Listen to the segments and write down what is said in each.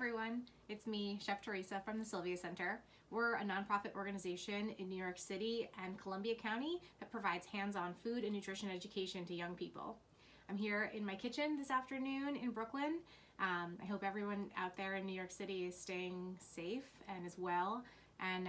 everyone, it's me, Chef Theresa from the Sylvia Center. We're a nonprofit organization in New York City and Columbia County that provides hands-on food and nutrition education to young people. I'm here in my kitchen this afternoon in Brooklyn. I hope everyone out there in New York City is staying safe and is well and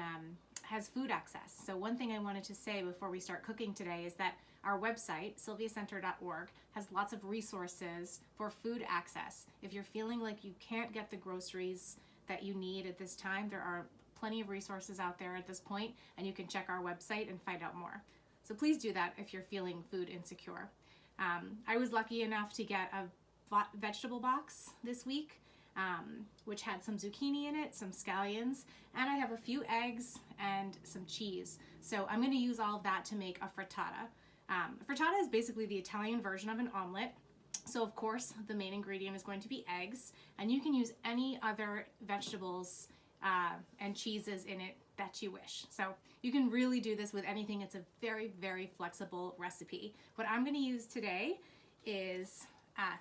has food access. So one thing I wanted to say before we start cooking today is that our website, sylviacenter.org, has lots of resources for food access. If you're feeling like you can't get the groceries that you need at this time, there are plenty of resources out there at this point, and you can check our website and find out more. So please do that if you're feeling food insecure. I was lucky enough to get a vegetable box this week, which had some zucchini in it, some scallions, and I have a few eggs and some cheese. So I'm going to use all of that to make a frittata. Frittata is basically the Italian version of an omelet. So of course the main ingredient is going to be eggs, and you can use any other vegetables and cheeses in it that you wish. So you can really do this with anything. It's a very, very flexible recipe. What I'm going to use today is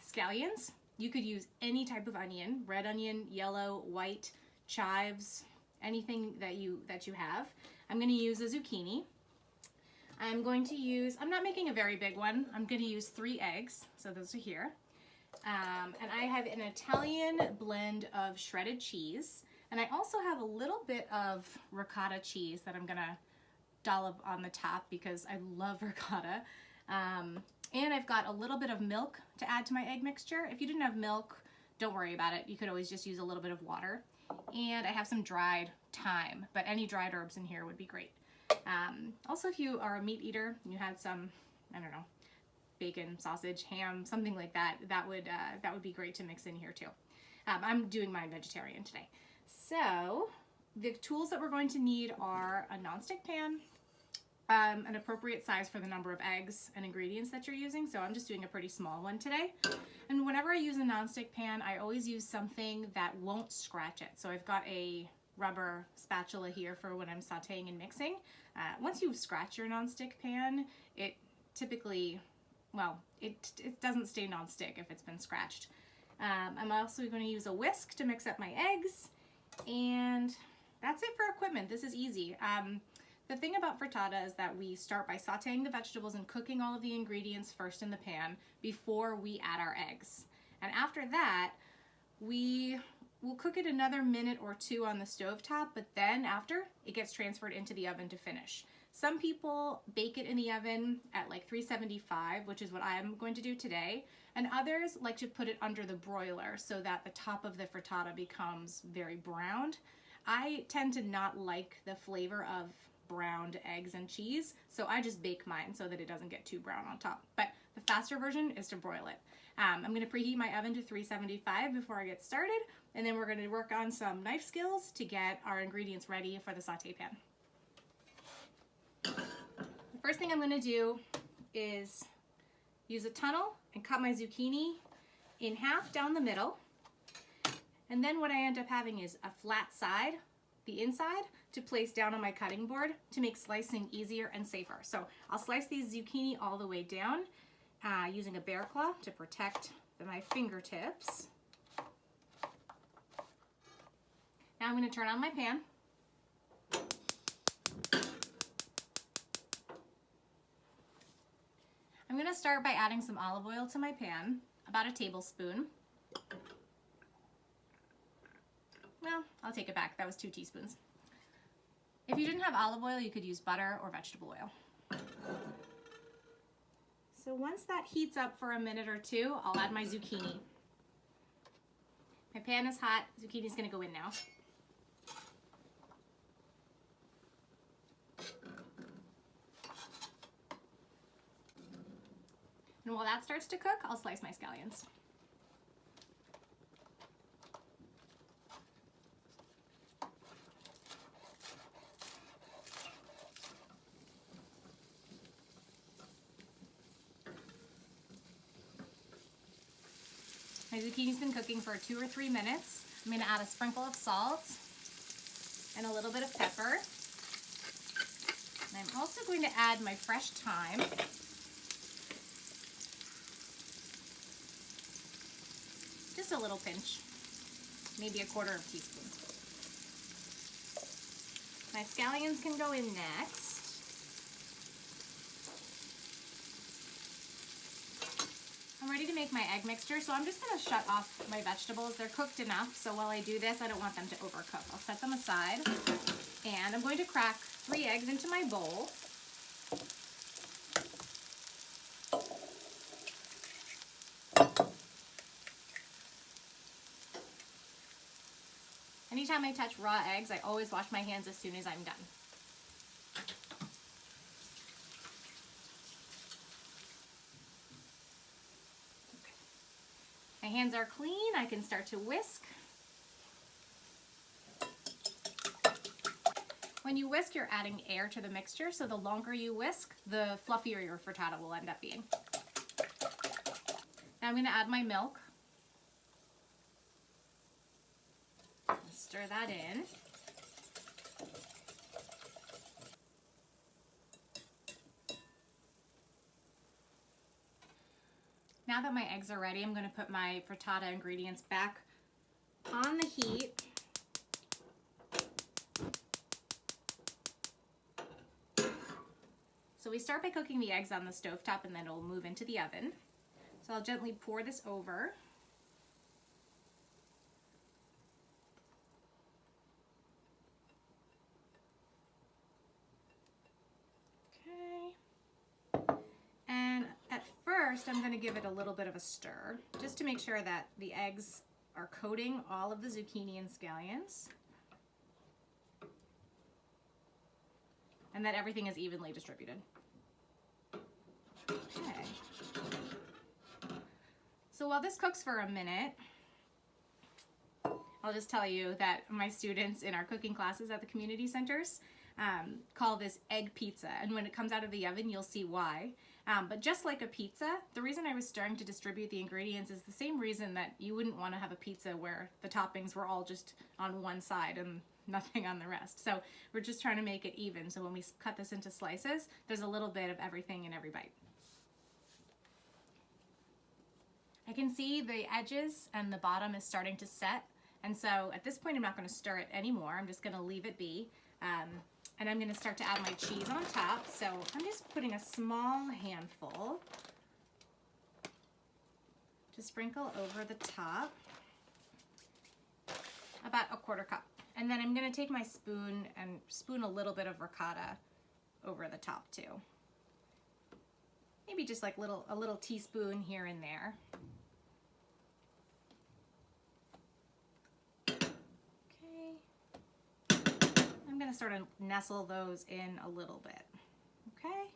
scallions. You could use any type of onion, red onion, yellow, white, chives, anything that you have. I'm going to use a zucchini. I'm not making a very big one. I'm going to use 3 eggs, so those are here. And I have an Italian blend of shredded cheese. And I also have a little bit of ricotta cheese that I'm going to dollop on the top because I love ricotta. And I've got a little bit of milk to add to my egg mixture. If you didn't have milk, don't worry about it. You could always just use a little bit of water. And I have some dried thyme, but any dried herbs in here would be great. Also, if you are a meat eater, you had some, I don't know, bacon, sausage, ham, something like that, that would be great to mix in here too. I'm doing mine vegetarian today. So the tools that we're going to need are a nonstick pan, an appropriate size for the number of eggs and ingredients that you're using. So I'm just doing a pretty small one today. And whenever I use a nonstick pan, I always use something that won't scratch it. So I've got a rubber spatula here for when I'm sauteing and mixing. Once you scratch your nonstick pan, it typically, well, it doesn't stay nonstick if it's been scratched. I'm also going to use a whisk to mix up my eggs, and that's it for equipment. This is easy. The thing about frittata is that we start by sauteing the vegetables and cooking all of the ingredients first in the pan before we add our eggs. And after that, we'll cook it another minute or 2 on the stovetop, but then after, it gets transferred into the oven to finish. Some people bake it in the oven at like 375, which is what I'm going to do today, and others like to put it under the broiler so that the top of the frittata becomes very browned. I tend to not like the flavor of browned eggs and cheese, so I just bake mine so that it doesn't get too brown on top. But the faster version is to broil it. I'm going to preheat my oven to 375 before I get started, and then we're going to work on some knife skills to get our ingredients ready for the saute pan. The first thing I'm going to do is use a tunnel and cut my zucchini in half down the middle. And then what I end up having is a flat side, the inside, to place down on my cutting board to make slicing easier and safer. So I'll slice these zucchini all the way down using a bear claw to protect my fingertips. Now I'm going to turn on my pan. I'm going to start by adding some olive oil to my pan, about a tablespoon. Well, I'll take it back. That was 2 teaspoons. If you didn't have olive oil, you could use butter or vegetable oil. So once that heats up for a minute or 2, I'll add my zucchini. My pan is hot. Zucchini's going to go in now. And while that starts to cook, I'll slice my scallions. My zucchini's been cooking for 2 or 3 minutes. I'm going to add a sprinkle of salt and a little bit of pepper. And I'm also going to add my fresh thyme. Just a little pinch. maybe 1/4 teaspoon. My scallions can go in next. I'm ready to make my egg mixture, so I'm just going to shut off my vegetables. They're cooked enough, so while I do this, I don't want them to overcook. I'll set them aside, and I'm going to crack 3 eggs into my bowl. Anytime I touch raw eggs, I always wash my hands as soon as I'm done. My hands are clean, I can start to whisk. When you whisk, you're adding air to the mixture, so the longer you whisk, the fluffier your frittata will end up being. Now I'm going to add my milk. Stir that in. Now that my eggs are ready, I'm going to put my frittata ingredients back on the heat. So we start by cooking the eggs on the stovetop, and then it'll move into the oven. So I'll gently pour this over. First, I'm going to give it a little bit of a stir, just to make sure that the eggs are coating all of the zucchini and scallions, and that everything is evenly distributed. Okay. So while this cooks for a minute, I'll just tell you that my students in our cooking classes at the community centers call this egg pizza, and when it comes out of the oven, you'll see why. But just like a pizza, the reason I was starting to distribute the ingredients is the same reason that you wouldn't want to have a pizza where the toppings were all just on one side and nothing on the rest. So we're just trying to make it even. So when we cut this into slices, there's a little bit of everything in every bite. I can see the edges and the bottom is starting to set. And so at this point, I'm not going to stir it anymore. I'm just going to leave it be. And I'm going to start to add my cheese on top. So I'm just putting a small handful to sprinkle over the top, about 1/4 cup. And then I'm going to take my spoon and spoon a little bit of ricotta over the top too. Maybe just like a little teaspoon here and there. I'm going to sort of nestle those in a little bit, okay?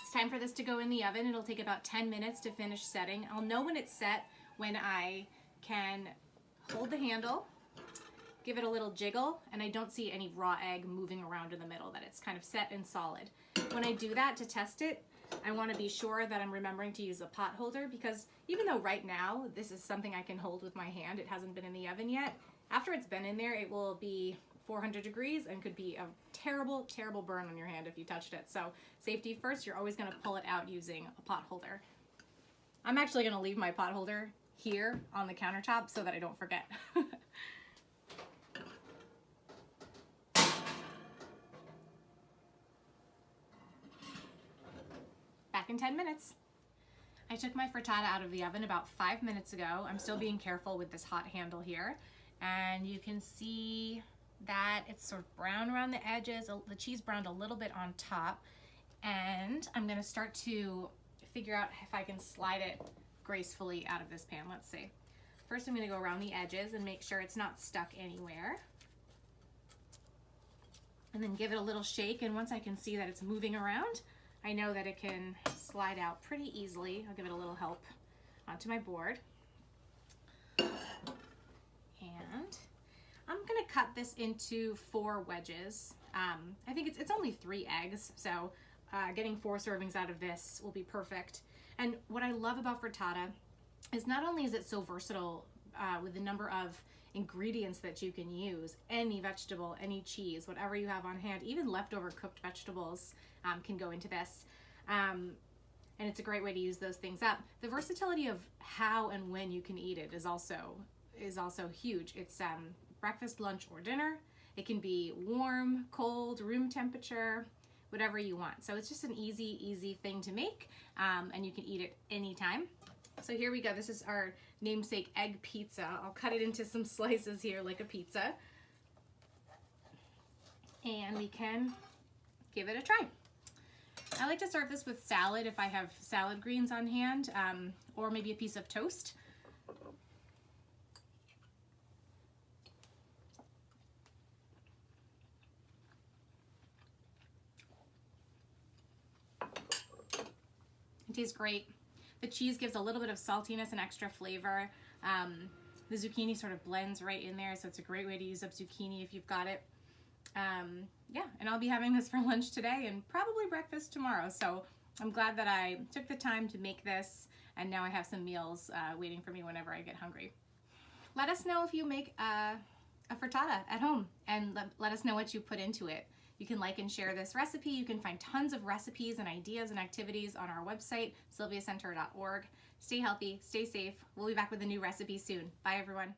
It's time for this to go in the oven. It'll take about 10 minutes to finish setting. I'll know when it's set when I can hold the handle, give it a little jiggle, and I don't see any raw egg moving around in the middle, that it's kind of set and solid. When I do that to test it, I want to be sure that I'm remembering to use a pot holder, because even though right now this is something I can hold with my hand, it hasn't been in the oven yet, after it's been in there it will be 400 degrees and could be a terrible, terrible burn on your hand if you touched it. So safety first, you're always going to pull it out using a pot holder. I'm actually going to leave my pot holder here on the countertop so that I don't forget. Back in 10 minutes. I took my frittata out of the oven about 5 minutes ago. I'm still being careful with this hot handle here. And you can see that it's sort of brown around the edges. The cheese browned a little bit on top. And I'm going to start to figure out if I can slide it gracefully out of this pan. Let's see. First, I'm going to go around the edges and make sure it's not stuck anywhere. And then give it a little shake. And once I can see that it's moving around, I know that it can slide out pretty easily. I'll give it a little help onto my board. And I'm gonna cut this into 4 wedges. I think it's only 3 eggs, so getting 4 servings out of this will be perfect. And what I love about frittata is not only is it so versatile with the number of ingredients that you can use, any vegetable, any cheese, whatever you have on hand, even leftover cooked vegetables can go into this. And and it's a great way to use those things up. The versatility of how and when you can eat it is also huge. It's breakfast, lunch, or dinner. It can be warm, cold, room temperature, whatever you want. So it's just an easy thing to make, and you can eat it anytime. So here we go. This is our namesake egg pizza. I'll cut it into some slices here like a pizza, and we can give it a try. I like to serve this with salad if I have salad greens on hand, or maybe a piece of toast. It tastes great. The cheese gives a little bit of saltiness and extra flavor. The zucchini sort of blends right in there, so it's a great way to use up zucchini if you've got it. Yeah, and I'll be having this for lunch today and probably breakfast tomorrow. So I'm glad that I took the time to make this, and now I have some meals waiting for me whenever I get hungry. Let us know if you make a frittata at home, and let us know what you put into it. You can like and share this recipe. You can find tons of recipes and ideas and activities on our website, sylviacenter.org. Stay healthy, stay safe. We'll be back with a new recipe soon. Bye, everyone.